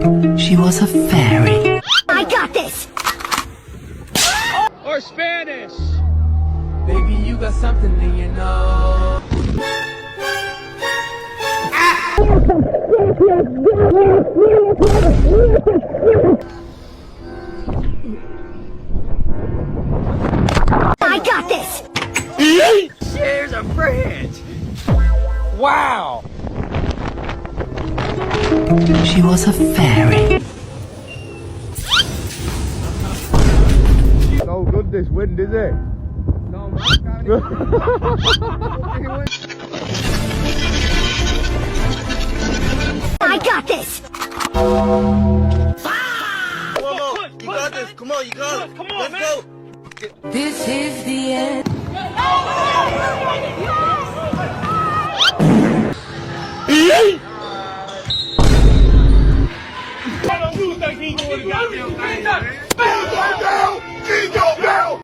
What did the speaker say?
She was a fairy. I got this! Or Spanish. Baby, you got something in your nose. I got this! Shares a branch. Wow. She was a fairy. No good this wind, is it? No, man. I got this! Come on, you got this. Come on, you got it. Come on, Let's man. go. This is the end. You think he would have got them things?